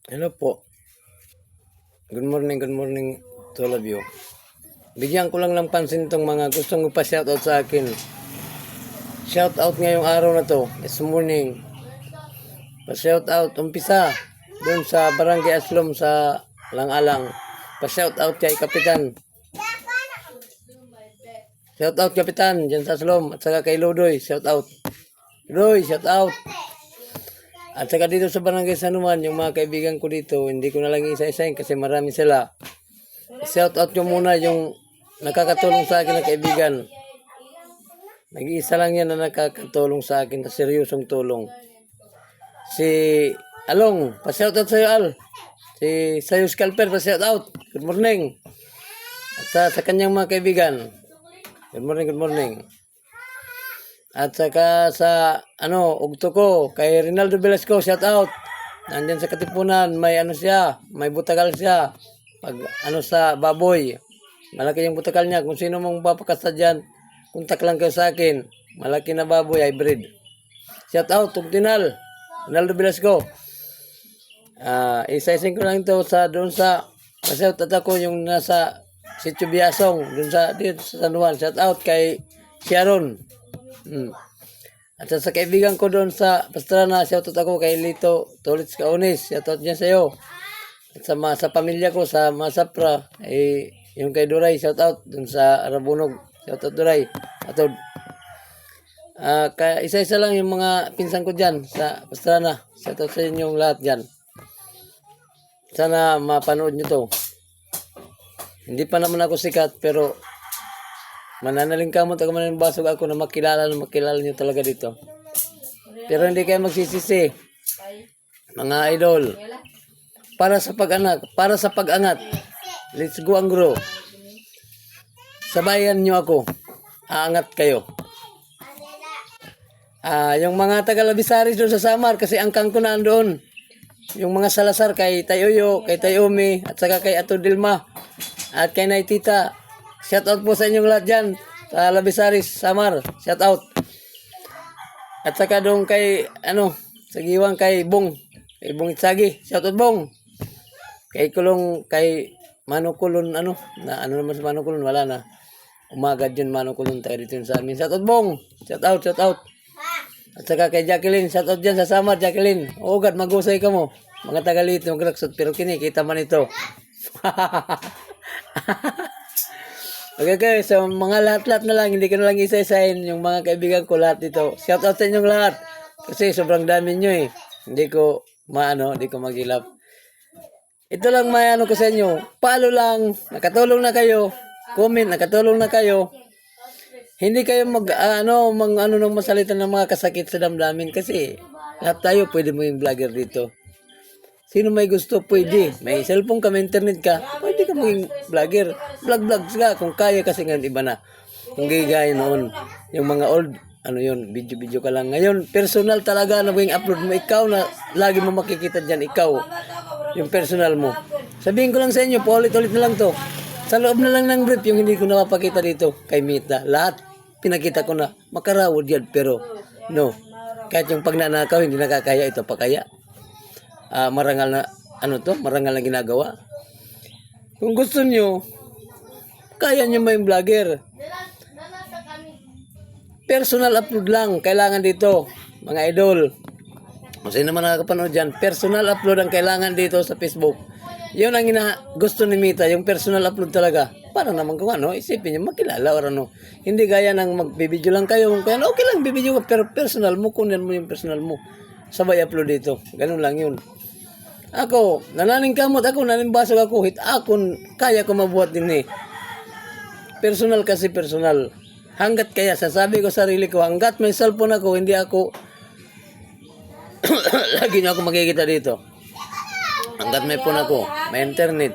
Hello po. Good morning to all of you. Bigyan ko lang ng pansin tong mga gustong magpa-shoutout sa akin. Shoutout ngayong araw na to, this morning. Pa-shoutout, umpisa, doon sa Barangay Aslom sa Langalang. Pa-shoutout kay Kapitan. Shoutout Kapitan, dyan sa Aslom. At saka kay Lodoy, shoutout. Lodoy, shoutout. At saka dito sa Barangay Sanuman, yung mga kaibigan ko dito, hindi ko na lang isa-isahin kasi marami sila. Shout out ko muna yung nakakatulong sa akin na kaibigan. Nag-iisa lang yan na nakakatulong sa akin na seryosong tulong. Si Along, pa-shout out sa'yo Al. Si Sayo Scalper, pa-shout out. Good morning. At sa kanyang mga kaibigan. Good morning. At saka sa ugto ko kay Rinaldo Velasco, shout out. Nandiyan sa Katipunan, may may butagal siya. Pag sa baboy. Malaki yung butagal niya. Kung sino mong papakasta diyan, kontak lang kayo sa akin. Malaki na baboy, hybrid. Shout out Tugtinal, Rinaldo Velasco. Isa-ising ko lang ito doon sa shout out ako yung nasa Sitio Biasong, doon dito sa San Juan. Shout out kay Sharon. At sa kaibigan ko doon sa Pastrana, shoutout ako kay Lito Tulits Kaunis, shoutout niya sa iyo. At sa pamilya ko sa Masapra, yung kay Duray, shoutout doon sa Arabunog, shoutout Duray. Atod. Isa-isa lang yung mga pinsan ko diyan sa Pastrana, shoutout sa inyong lahat diyan. Sana mapanood niyo to. Hindi pa naman ako sikat pero mananaling kamot ako mananbasog ako na makilala nyo talaga dito. Pero hindi kayo magsisisi. Mga idol. Para sa pag-angat. Let's go and grow. Sabayan nyo ako. Aangat kayo. Yung mga taga-Labisaris doon sa Samar kasi angkang ko na doon. Yung mga Salazar kay Tayoyo, kay Tayomi, at saka kay Ato Dilma, at kay Naitita. Shout out po sa inyong lahat dyan sa Labisaris, Samar. Shout out. At saka doon kay sa Giwang kay Bong. Kay Bong Itsagi. Shout out Bong. Kay Kulong, kay Manukulon naman sa Manukulon, wala na. Umagad yun Manukulon tayo dito sa amin. Shout out Bong. Shout out. At saka kay Jacqueline. Shout out dyan sa Samar, Jacqueline. Oh God, mag-usay ka mo. Mga tagalito yung graksot. Pero kinikita man ito. Okay, so mga lahat-lahat na lang, hindi ko na lang isa-isahin yung mga kaibigan ko lahat dito. Shout out sa inyong lahat. Kasi sobrang dami nyo eh. Hindi ko magilap. Ito lang may ko sa inyo. Follow lang, nakatulong na kayo. Comment, nakatulong na kayo. Hindi kayo nang masalita ng mga kasakit sa damdamin kasi lahat tayo pwede maging vlogger dito. Sino may gusto, pwede. May cellphone ka, may internet ka, pwede ka maging vlogger. Vlog ka kung kaya kasi ngayon iba na. Kung gaya noon, yung mga old, video ka lang. Ngayon, personal talaga na maging upload mo. Ikaw na lagi mo makikita dyan, ikaw. Yung personal mo. Sabihin ko lang sa inyo, paulit-ulit na lang to. Sa loob na lang ng brief, yung hindi ko napapakita dito kay Mita. Lahat, pinakita ko na, makarawod yan, pero no. Kahit yung pagnanakaw, hindi nakakaya ito, pakaya. Marangal na marangal na ginagawa. Kung gusto nyo, kaya nyo may vlogger. Personal upload lang kailangan dito, mga idol. Kung sino naman nakakapanood dyan, personal upload ang kailangan dito sa Facebook. Yun ang gusto ni Mita, yung personal upload talaga. Para naman kung isipin nyo, makilala or Hindi gaya ng magbibideo lang kayo. Kaya okay lang, bibideo ka, pero personal mo, kunin mo yung personal mo. Sabay upload dito. Ganun lang yun. Ako, nananingkamot ako, nanimbasog ako, kaya ko mabuhat din eh. Personal kasi personal. Hanggat kaya, sasabi ko sarili ko, hanggat may cellphone ako, hindi ako, lagi niyo ako makikita dito. Hanggat may phone ako, may internet,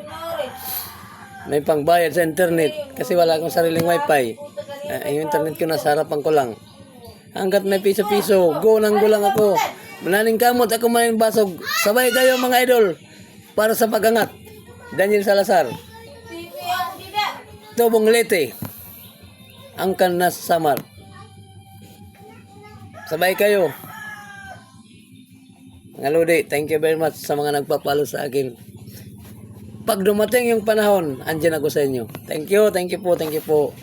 may pangbayad sa internet, kasi wala akong sariling wifi. Yung internet ko nasa harapan ko lang. Hanggat may piso-piso, go lang ako. Mananingkamot ako mananibasog. Sabay kayo mga idol para sa pag-angat. Daniel Salazar. Tubong Leyte. Angkan na Samar. Sabay kayo. Mga Lodi, thank you very much sa mga nagpapalo sa akin. Pag dumating yung panahon, andyan ako sa inyo. Thank you po, thank you po.